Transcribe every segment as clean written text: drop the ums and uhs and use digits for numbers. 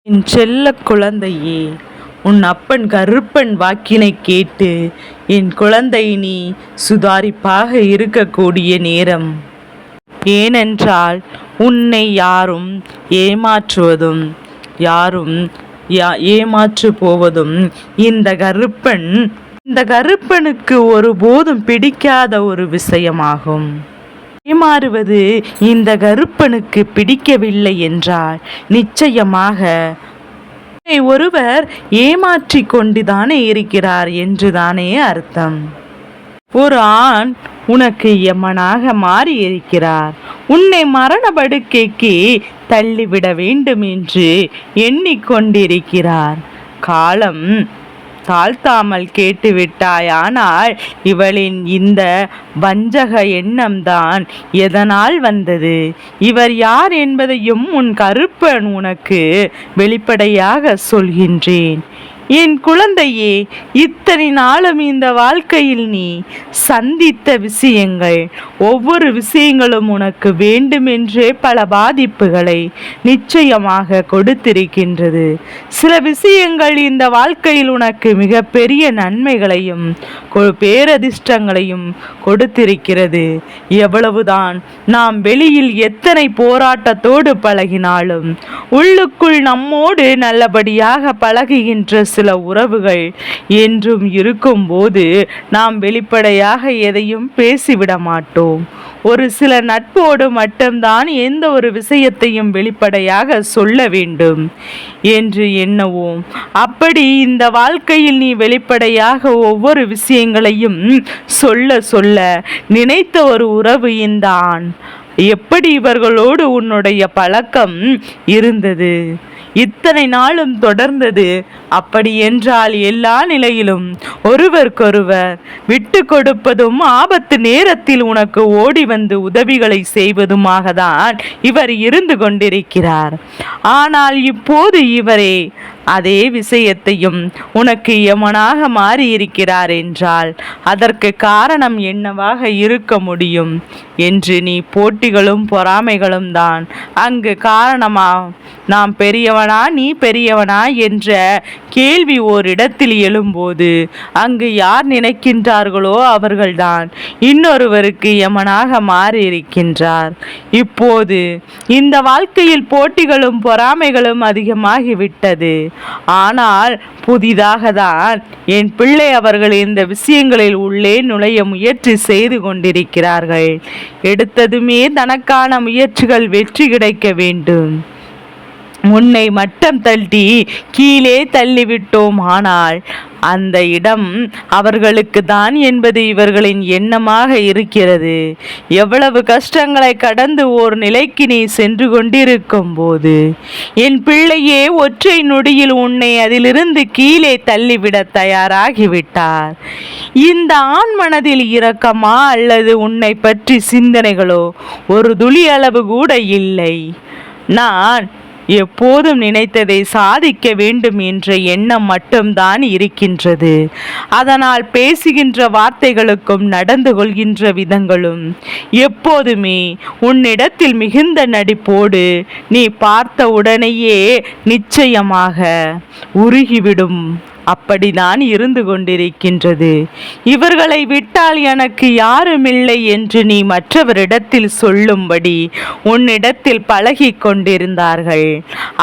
என் செல்லக் குழந்தையே, உன் அப்பன் கருப்பன் வாக்கினைக் கேட்டு என் குழந்தை நீ சுதாரிப்பாக இருக்கக்கூடிய நேரம். ஏனென்றால் உன்னை யாரும் ஏமாற்றுவதும் யாரும் ஏமாற்று போவதும் இந்த கருப்பனுக்கு ஒருபோதும் பிடிக்காத ஒரு விஷயமாகும். ஏமாறுவது இந்த கருப்பனுக்கு பிடிக்கவில்லை என்றால் நிச்சயமாக ஒருவர் ஏமாற்றி கொண்டுதானே இருக்கிறார் என்றுதானே அர்த்தம். ஒரு ஆண் உனக்கு எமனாக மாறி இருக்கிறார். உன்னை மரண படுக்கைக்கு தள்ளிவிட வேண்டும் என்று எண்ணிக்கொண்டிருக்கிறார். காலம் தாழ்த்தாமல் கேட்டுவிட்டாயானால் இவளின் இந்த வஞ்சக எண்ணம்தான் எதனால் வந்தது, இவர் யார் என்பதையும் உன் கருப்பன் உனக்கு வெளிப்படையாக சொல்கின்றேன். என் குழந்தையே, இத்தனை நாளும் இந்த வாழ்க்கையில் நீ சந்தித்த விஷயங்கள், ஒவ்வொரு விஷயங்களும் உனக்கு வேண்டுமென்றே பல பாதிப்புகளை நிச்சயமாக கொடுத்திருக்கின்றது. சில விஷயங்கள் இந்த வாழ்க்கையில் உனக்கு மிக பெரிய நன்மைகளையும் பேரதிர்ஷ்டங்களையும் கொடுத்திருக்கிறது. எவ்வளவுதான் நாம் வெளியில் எத்தனை போராட்டத்தோடு பழகினாலும் உள்ளுக்குள் நம்மோடு நல்லபடியாக பழகுகின்ற சில உறவுகள் என்றும் இருக்கும்போது நாம் வெளிப்படையாக எதையும் பேசிவிட மாட்டோம். ஒரு சில நட்போடு மட்டும்தான் எந்த ஒரு விஷயத்தையும் வெளிப்படையாக சொல்ல வேண்டும் என்று எண்ணுவோம். அப்படி இந்த வாழ்க்கையில் நீ வெளிப்படையாக ஒவ்வொரு விஷயங்களையும் சொல்ல சொல்ல நினைத்த ஒரு உறவு இந்த ஆண். எப்படி இவர்களோடு உன்னுடைய பழக்கம் இருந்தது, இத்தனை நாளும் தொடர்ந்தது? அப்படி என்றால் எல்லா நிலையிலும் ஒருவருக்கொருவர் விட்டு கொடுப்பதும் ஆபத்து நேரத்தில் உனக்கு ஓடி வந்து உதவிகளை செய்வதுமாக தான் இவர் இருந்து கொண்டிருக்கிறார். ஆனால் இப்போது இவரே அதே விஷயத்தையும் உனக்கு யமனாக மாறி இருக்கிறார் என்றால் அதற்கு காரணம் என்னவாக இருக்க முடியும் என்று நீ போட்டிகளும் பொறாமைகளும் தான் அங்கு காரணமா. நாம் பெரியவனா நீ பெரியவனா என்ற கேள்வி ஓரிடத்தில் எழும்போது அங்கு யார் நினைக்கின்றார்களோ அவர்கள்தான் இன்னொருவருக்கு யமனாக மாறி இருக்கின்றார். இப்போது இந்த வாழ்க்கையில் போட்டிகளும் பொறாமைகளும் அதிகமாகிவிட்டது. ஆனால் புதிதாக தான் என் பிள்ளை அவர்கள் இந்த விஷயங்களில் உள்ளே நுழைய முயற்சி செய்து கொண்டிருக்கிறார்கள். எடுத்ததுமே தனக்கான முயற்சிகள் வெற்றி கிடைக்க வேண்டும். முன்னை மட்டம் தள்ளி கீழே தள்ளிவிட்டோம், ஆனால் அந்த இடம் அவர்களுக்கு தான் என்பது இவர்களின் எண்ணமாக இருக்கிறது. எவ்வளவு கஷ்டங்களை கடந்து ஓர் நிலைக்கு நீ சென்று கொண்டிருக்கும் போது என் பிள்ளையே ஒற்றை நொடியில் உன்னை அதிலிருந்து கீழே தள்ளிவிட தயாராகிவிட்டார். இந்த ஆண் மனதில் இரக்கமா அல்லது உன்னை பற்றி சிந்தனைகளோ ஒரு துளி அளவு கூட இல்லை. நான் எப்போதும் நினைத்ததை சாதிக்க வேண்டும் என்ற எண்ணம் மட்டும்தான் இருக்கின்றது. அதனால் பேசுகின்ற வார்த்தைகளுக்கும் நடந்து கொள்கின்ற விதங்களும் எப்போதுமே உன்னிடத்தில் மிகுந்த நடிப்போடு நீ பார்த்த உடனேயே நிச்சயமாக உருகிவிடும். அப்படிதான் இருந்து கொண்டிருக்கின்றது. இவர்களை விட்டால் எனக்கு யாருமில்லை என்று நீ மற்றவரிடத்தில் சொல்லும்படி உன்னிடத்தில் பழகி கொண்டிருந்தார்கள்.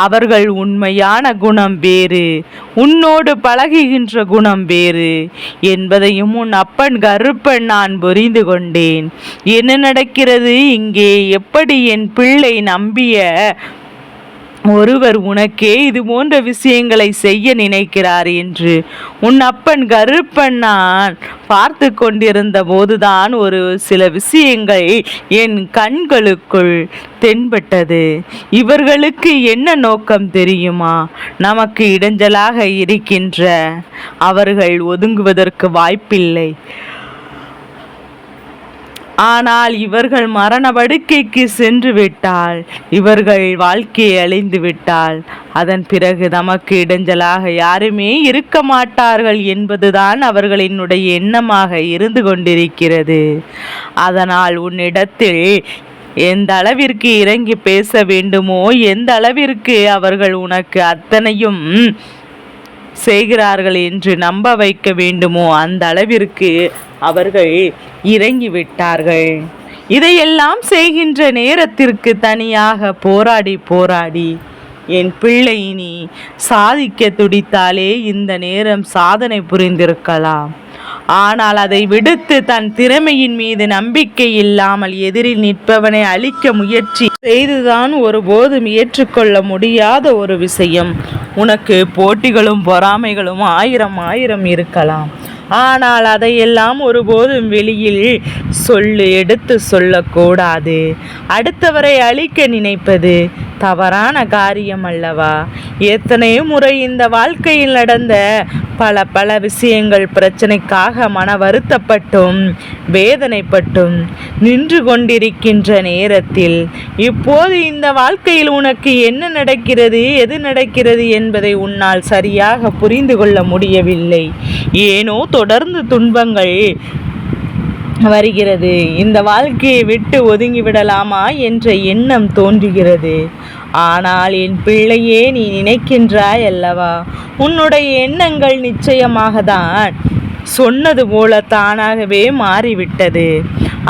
அவர்கள் உண்மையான குணம் வேறு, உன்னோடு பழகுகின்ற குணம் வேறு என்பதையும் உன் அப்பன் கருப்பன் நான் புரிந்து கொண்டேன். என்ன நடக்கிறது இங்கே? எப்படி என் பிள்ளை நம்பிய ஒருவர் உனக்கே இது போன்ற விஷயங்களை செய்ய நினைக்கிறார் என்று உன் அப்பன் கருப்பன் நான் பார்த்து கொண்டிருந்த போதுதான் ஒரு சில விஷயங்கள் என் கண்களுக்குள் தென்பட்டது. இவர்களுக்கு என்ன நோக்கம் தெரியுமா? நமக்கு இடைஞ்சலாக இருக்கின்ற அவர்கள் ஒதுங்குவதற்கு வாய்ப்பில்லை. ஆனால் இவர்கள் மரண படுக்கைக்கு சென்று விட்டால், இவர்கள் வாழ்க்கையை அழிந்து விட்டால், அதன் பிறகு நமக்கு இடைஞ்சலாக யாருமே இருக்க மாட்டார்கள் என்பதுதான் அவர்களினுடைய எண்ணமாக இருந்து கொண்டிருக்கிறது. அதனால் உன்னிடத்தில் எந்த அளவிற்கு இறங்கி பேச வேண்டுமோ, எந்த அளவிற்கு அவர்கள் உனக்கு அத்தனையும் செய்கிறார்கள் என்று நம்ப வைக்க வேண்டுமோ அந்த அளவிற்கு அவர்கள் இறங்கி விட்டார்கள். இதையெல்லாம் செய்கின்ற நேரத்திற்கு தனியாக போராடி என் பிள்ளை நீ சாதிக்க துடித்தாலே இந்த நேரம் சாதனை புரிந்திருக்கலாம். ஆனால் அதை விடுத்து தன் திறமையின் மீது நம்பிக்கை இல்லாமல் எதிரில் நிற்பவனை அழிக்க முயற்சி செய்துதான் ஒருபோதும் ஏற்றுக்கொள்ள முடியாத ஒரு விஷயம். உனக்கு போட்டிகளும் பொறாமைகளும் ஆயிரம் இருக்கலாம். ஆனால் அதையெல்லாம் ஒருபோதும் வெளியில் எடுத்து சொல்லக்கூடாது. அடுத்தவரை அழிக்க நினைப்பது தவறான காரியம் அல்லவா? எத்தனையோ முறை இந்த வாழ்க்கையில் நடந்த பல விஷயங்கள் பிரச்சனைக்காக மன வருத்தப்பட்டும் வேதனைப்பட்டும் நின்று கொண்டிருக்கின்ற நேரத்தில் இப்போது இந்த வாழ்க்கையில் உனக்கு என்ன நடக்கிறது, எது நடக்கிறது என்பதை உன்னால் சரியாக புரிந்து கொள்ள முடியவில்லை. ஏனோ தொடர்ந்து துன்பங்கள் வருகிறது. இந்த வாழ்க்கையை விட்டு ஒதுங்கிவிடலாமா என்ற எண்ணம் தோன்றுகிறது. ஆனால் என் பிள்ளையே, நீ நினைக்கின்றாய் அல்லவா, உன்னுடைய எண்ணங்கள் நிச்சயமாக தான் சொன்னது போல தானாகவே மாறிவிட்டது.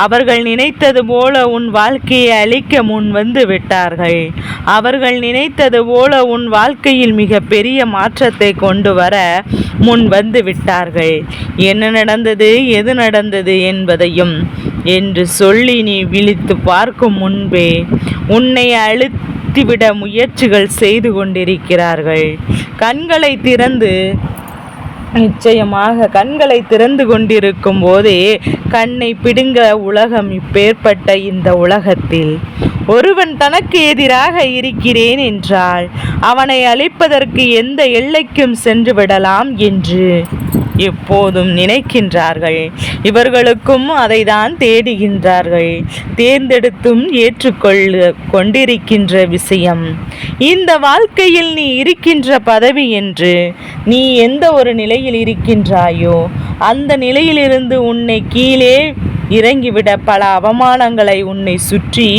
அவர்கள் நினைத்தது போல உன் வாழ்க்கையை அழிக்க முன் வந்து விட்டார்கள். அவர்கள் நினைத்தது போல உன் வாழ்க்கையில் மிக பெரிய மாற்றத்தை கொண்டு வர முன் வந்து விட்டார்கள். என்ன நடந்தது, எது நடந்தது என்பதையும் என்று சொல்லி நீ விழித்து பார்க்கும் முன்பே உன்னை அழுத்திவிட முயற்சிகள் செய்து கொண்டிருக்கிறார்கள். நிச்சயமாக கண்களை திறந்து கொண்டிருக்கும் போதே கண்ணை பிடுங்க உலகம் இப்பேற்பட்ட இந்த உலகத்தில் ஒருவன் தனக்கு எதிராக இருக்கிறேன் என்றால் அவனை அழிப்பதற்கு எந்த எல்லைக்கும் சென்று விடலாம் என்று எப்போதும் நினைக்கின்றார்கள். இவர்களுக்கும் அதை தான் தேடுகின்றார்கள். தேர்ந்தெடுத்தும் கொண்டிருக்கின்ற விஷயம் இந்த வாழ்க்கையில் நீ இருக்கின்ற பதவி என்று நீ எந்த ஒரு நிலையில் இருக்கின்றாயோ அந்த நிலையிலிருந்து உன்னை கீழே இறங்கிவிட பல அவமானங்களை உன்னை சுற்றி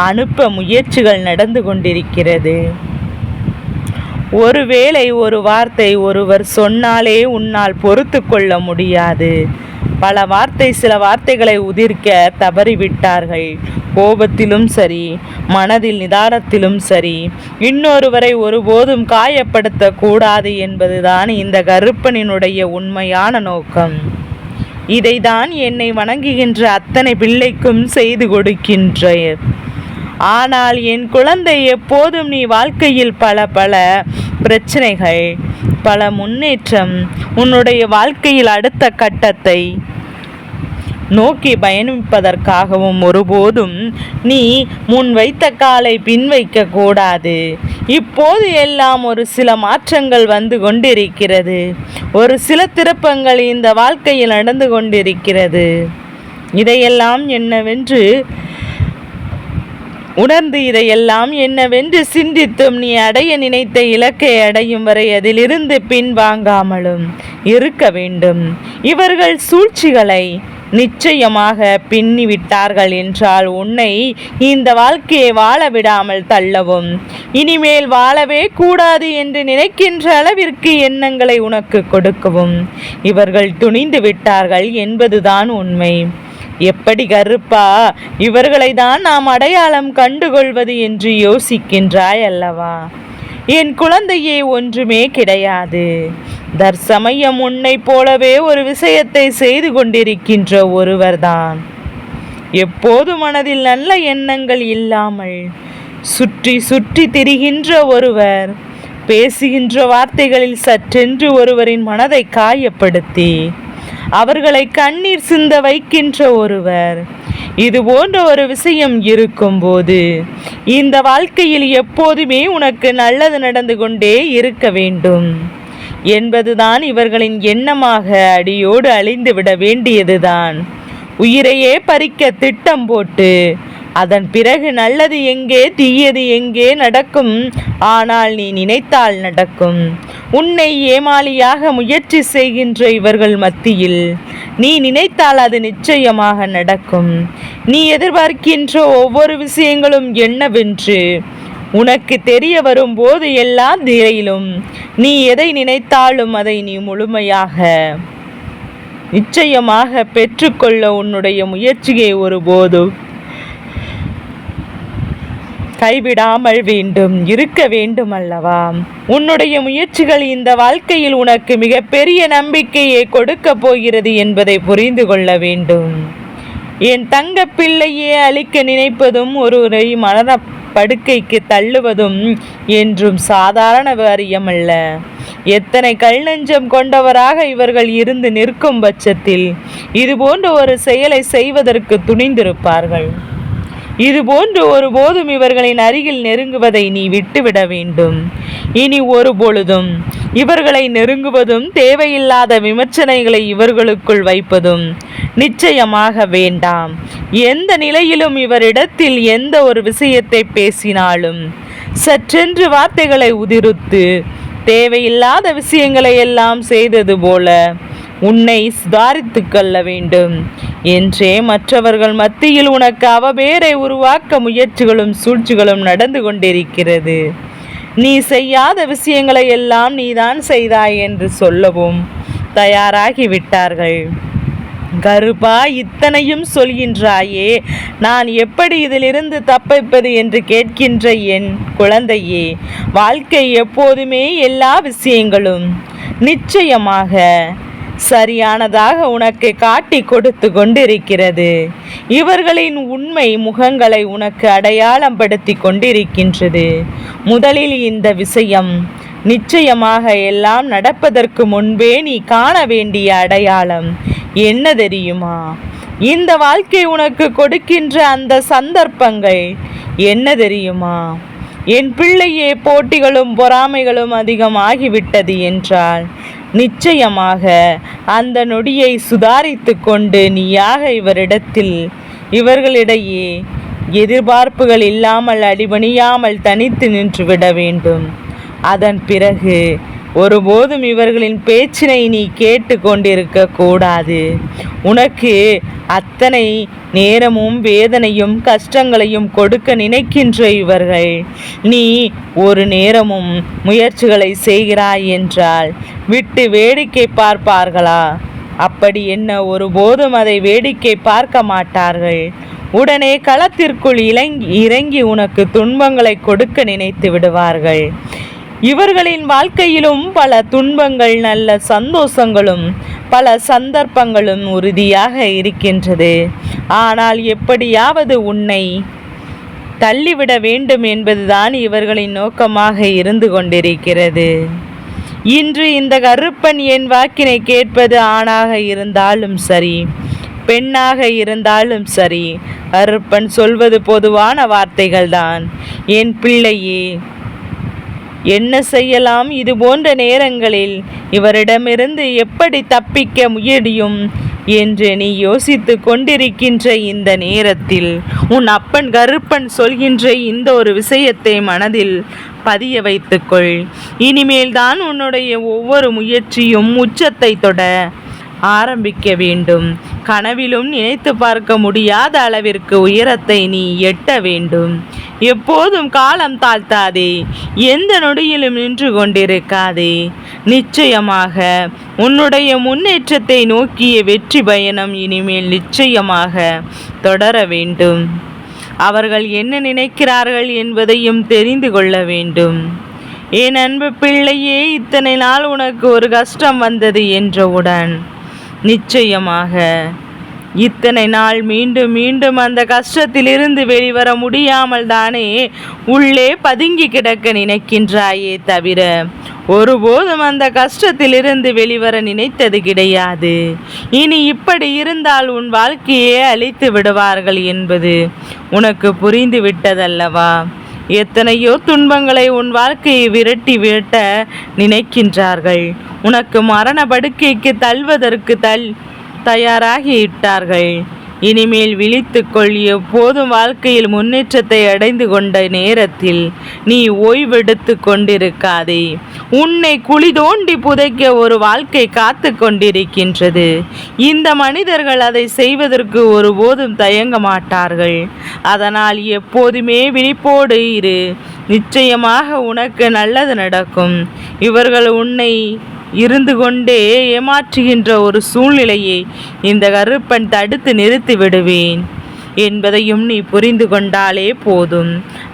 அனுப்ப முயற்சிகள் நடந்து கொண்டிருக்கிறது. ஒருவேளை ஒரு வார்த்தை ஒருவர் சொன்னாலே உன்னால் பொறுத்து கொள்ள முடியாது. சில வார்த்தைகளை உதிர்க்க தவறிவிட்டார்கள். கோபத்திலும் சரி, மனதில் நிதானத்திலும் சரி, இன்னொருவரை ஒருபோதும் காயப்படுத்தக்கூடாது என்பதுதான் இந்த கருப்பனினுடைய உண்மையான நோக்கம். இதைதான் என்னை வணங்குகின்ற அத்தனை பிள்ளைக்கும் செய்து கொடுக்கின்றேன். ஆனால் என் குழந்தை, எப்போதும் நீ வாழ்க்கையில் பல பிரச்சனைகள், பல முன்னேற்றம், உன்னுடைய வாழ்க்கையில் அடுத்த கட்டத்தை நோக்கி பயணிப்பதற்காகவும் ஒருபோதும் நீ முன் வைத்த காலை பின் வைக்க கூடாது. இப்போது எல்லாம் ஒரு சில மாற்றங்கள் வந்து கொண்டிருக்கிறது. ஒரு சில திருப்பங்கள் இந்த வாழ்க்கையில் நடந்து கொண்டிருக்கிறது. இதையெல்லாம் என்னவென்று உணர்ந்து, இதையெல்லாம் என்னவென்று சிந்தித்தும் நீ அடைய நினைத்த இலக்கை அடையும் வரை அதிலிருந்து பின்வாங்காமலும் இருக்க வேண்டும். இவர்கள் சூழ்ச்சிகளை நிச்சயமாக பின்னிவிட்டார்கள் என்றால் உன்னை இந்த வாழ்க்கையை வாழ விடாமல் தள்ளவும், இனிமேல் வாழவே கூடாது என்று நினைக்கின்ற அளவிற்கு எண்ணங்களை உனக்கு கொடுக்கவும் இவர்கள் துணிந்து விட்டார்கள் என்பதுதான் உண்மை. எப்படி கருப்பா, இவர்களை தான் நாம் அடையாளம் கண்டுகொள்வது என்று யோசிக்கின்றாய் அல்லவா? என் குழந்தையே, ஒன்றுமே கிடையாது. தற்சமயம் உன்னை போலவே ஒரு விஷயத்தை செய்து கொண்டிருக்கின்ற ஒருவர்தான். எப்போது மனதில் நல்ல எண்ணங்கள் இல்லாமல் சுற்றி சுற்றி திரிகின்ற ஒருவர், பேசுகின்ற வார்த்தைகளில் சற்றென்று ஒருவரின் மனதை காயப்படுத்தி அவர்களை கண்ணீர் சிந்த வைக்கின்ற ஒருவர். இது போன்ற ஒரு விஷயம் இருக்கும்போது இந்த வாழ்க்கையில் எப்போதுமே உனக்கு நல்லது நடந்து கொண்டே இருக்க வேண்டும் என்பதுதான் இவர்களின் எண்ணமாக அடியோடு அழிந்து விட வேண்டியதுதான். உயிரையே பறிக்க திட்டம் போட்டு அதன் பிறகு நல்லது எங்கே தீயது எங்கே நடக்கும். ஆனால் நீ நினைத்தால் நடக்கும். உன்னை ஏமாளியாக முயற்சி செய்கின்ற இவர்கள் மத்தியில் நீ நினைத்தால் அது நிச்சயமாக நடக்கும். நீ எதிர்பார்க்கின்ற ஒவ்வொரு விஷயங்களும் என்னவென்று உனக்கு தெரிய வரும்போது எல்லா நிலையிலும் நீ எதை நினைத்தாலும் அதை நீ முழுமையாக நிச்சயமாக பெற்றுக்கொள்ள உன்னுடைய முயற்சியை ஒருபோதும் கைவிடாமல் இருக்க வேண்டும் அல்லவா? உன்னுடைய முயற்சிகள் இந்த வாழ்க்கையில் உனக்கு மிகப்பெரிய நம்பிக்கையை கொடுக்க போகிறது என்பதை புரிந்து கொள்ள வேண்டும். என் தங்க பிள்ளையே, அழிக்க நினைப்பதும் ஒருவரை படுக்கைக்கு தள்ளுவதும் என்றும் சாதாரண காரியமல்ல. எத்தனை கல் நெஞ்சம் கொண்டவராக இவர்கள் இருந்து நிற்கும் பட்சத்தில் இதுபோன்ற ஒரு செயலை செய்வதற்கு துணிந்திருப்பார்கள். இதுபோன்று ஒருபோதும் இவர்களின் அருகில் நெருங்குவதை நீ விட்டுவிட வேண்டும். இனி ஒரு பொழுதும் இவர்களை நெருங்குவதும் தேவையில்லாத விமர்சனைகளை இவர்களுக்குள் வைப்பதும் நிச்சயமாக வேண்டாம். எந்த நிலையிலும் இவரிடத்தில் எந்த ஒரு விஷயத்தை பேசினாலும் சற்றென்று வார்த்தைகளை உதிர்த்து தேவையில்லாத விஷயங்களை எல்லாம் செய்தது போல உன்னை சுதாரித்து கொள்ள வேண்டும் என்றே மற்றவர்கள் மத்தியில் உனக்கு அவபேரை உருவாக்க முயற்சிகளும் சூழ்ச்சிகளும் நடந்து கொண்டிருக்கிறது. நீ செய்யாத விஷயங்களை எல்லாம் நீதான் செய்தாய் என்று சொல்லவும் தயாராகிவிட்டார்கள். கருப்பா, இத்தனையும் சொல்கின்றாயே, நான் எப்படி இதிலிருந்து தப்பிப்பது என்று கேட்கின்ற என் குழந்தையே, வாழ்க்கை எப்போதுமே எல்லா விஷயங்களும் நிச்சயமாக சரியானதாக உனக்கு காட்டி கொடுத்து கொண்டிருக்கிறது. இவர்களின் உண்மை முகங்களை உனக்கு அடையாளம் படுத்தி கொண்டிருக்கின்றது. முதலில் இந்த விஷயம் நிச்சயமாக எல்லாம் நடப்பதற்கு முன்பே நீ காண வேண்டிய அடையாளம் என்ன தெரியுமா? இந்த வாழ்க்கை உனக்கு கொடுக்கின்ற அந்த சந்தர்ப்பங்கள் என்ன தெரியுமா? என் பிள்ளையே, போட்டிகளும் பொறாமைகளும் அதிகமாகிவிட்டது என்றால் நிச்சயமாக அந்த நொடியை சுதாரித்து கொண்டு நீயாக இவர்களிடையே எதிர்பார்ப்புகள் இல்லாமல் அடிபணியாமல் தனித்து நின்று விட வேண்டும். அதன் பிறகு ஒருபோதும் இவர்களின் பேச்சினை நீ கேட்டு கொண்டிருக்க கூடாது. உனக்கு அத்தனை நேரமும் வேதனையும் கஷ்டங்களையும் கொடுக்க நினைக்கின்ற இவர்கள் நீ ஒரு நேரமும் முயற்சிகளை செய்கிறாய் என்றால் விட்டு வேடிக்கை பார்ப்பார்களா? அப்படி என்ன, ஒருபோதும் அதை வேடிக்கை பார்க்க மாட்டார்கள். உடனே களத்திற்குள் இறங்கி உனக்கு துன்பங்களை கொடுக்க நினைத்து விடுவார்கள். இவர்களின் வாழ்க்கையிலும் பல துன்பங்கள், நல்ல சந்தோஷங்களும் பல சந்தர்ப்பங்களும் உறுதியாக இருக்கின்றது. ஆனால் எப்படியாவது உன்னை தள்ளிவிட வேண்டும் என்பதுதான் இவர்களின் நோக்கமாக இருந்து கொண்டிருக்கிறது. இன்று இந்த கருப்பன் என் வாக்கினை கேட்பது ஆணாக இருந்தாலும் சரி, பெண்ணாக இருந்தாலும் சரி, கருப்பன் சொல்வது பொதுவான வார்த்தைகள்தான். என் பிள்ளையே, என்ன செய்யலாம்? இது போன்ற நேரங்களில் இவரிடமிருந்து எப்படி தப்பிக்க முடியும் என்று நீ யோசித்து கொண்டிருக்கின்ற இந்த நேரத்தில் உன் அப்பன் கருப்பன் சொல்கின்ற இந்த ஒரு விஷயத்தை மனதில் பதிய வைத்துக்கொள். இனிமேல் தான் உன்னுடைய ஒவ்வொரு முயற்சியும் உச்சத்தை தொட ஆரம்பிக்க வேண்டும். கனவிலும் நினைத்து பார்க்க முடியாத அளவிற்கு உயரத்தை நீ எட்ட வேண்டும். எப்போதும் காலம் தாழ்த்தாதே, எந்த நொடியிலும் நின்று கொண்டிருக்காதே. நிச்சயமாக உன்னுடைய முன்னேற்றத்தை நோக்கிய வெற்றி பயணம் இனிமேல் நிச்சயமாக தொடர வேண்டும். அவர்கள் என்ன நினைக்கிறார்கள் என்பதையும் தெரிந்து கொள்ள வேண்டும். என் அன்பு பிள்ளையே, இத்தனை நாள் உனக்கு ஒரு கஷ்டம் வந்தது என்றவுடன் நிச்சயமாக இத்தனை நாள் மீண்டும் மீண்டும் அந்த கஷ்டத்திலிருந்து வெளிவர முடியாமல் தானே உள்ளே பதுங்கி கிடக்க நினைக்கின்றாயே தவிர ஒருபோதும் அந்த கஷ்டத்திலிருந்து வெளிவர நினைத்தது கிடையாது. இனி இப்படி இருந்தால் உன் வாழ்க்கையே அழித்து விடுவார்கள் என்பது உனக்கு புரிந்து விட்டதல்லவா? எத்தனையோ துன்பங்களை உன் வாழ்க்கையை விரட்ட நினைக்கின்றார்கள். உனக்கு மரண படுக்கைக்கு தள்ளுவதற்கு தயாராகிவிட்டார்கள். இனிமேல் விழித்துக்கொள். எப்போதும் வாழ்க்கையில் முன்னேற்றத்தை அடைந்து கொண்ட நேரத்தில் நீ ஓய்வெடுத்து கொண்டிருக்காதே. உன்னை குழி தோண்டி புதைக்க ஒரு வாழ்க்கை காத்து கொண்டிருக்கின்றது. இந்த மனிதர்கள் அதை செய்வதற்கு ஒருபோதும் தயங்க மாட்டார்கள். அதனால் எப்போதுமே விழிப்போடு இரு. நிச்சயமாக உனக்கு நல்லது நடக்கும். இவர்கள் உன்னை இருந்து கொண்டே ஏமாற்றுகின்ற ஒரு சூழ்நிலையை இந்த கருப்பன் தடுத்து நிறுத்தி விடுவேன் என்பதையும் நீ புரிந்து கொண்டாலே போதும்.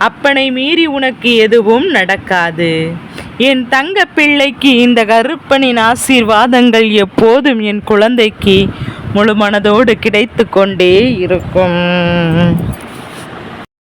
அப்பனை மீறி உனக்கு எதுவும் நடக்காது. என் தங்க பிள்ளைக்கு இந்த கருப்பனின் ஆசீர்வாதங்கள் எப்போதும் என் குழந்தைக்கு முழு மனதோடு கிடைத்து கொண்டே இருக்கும்.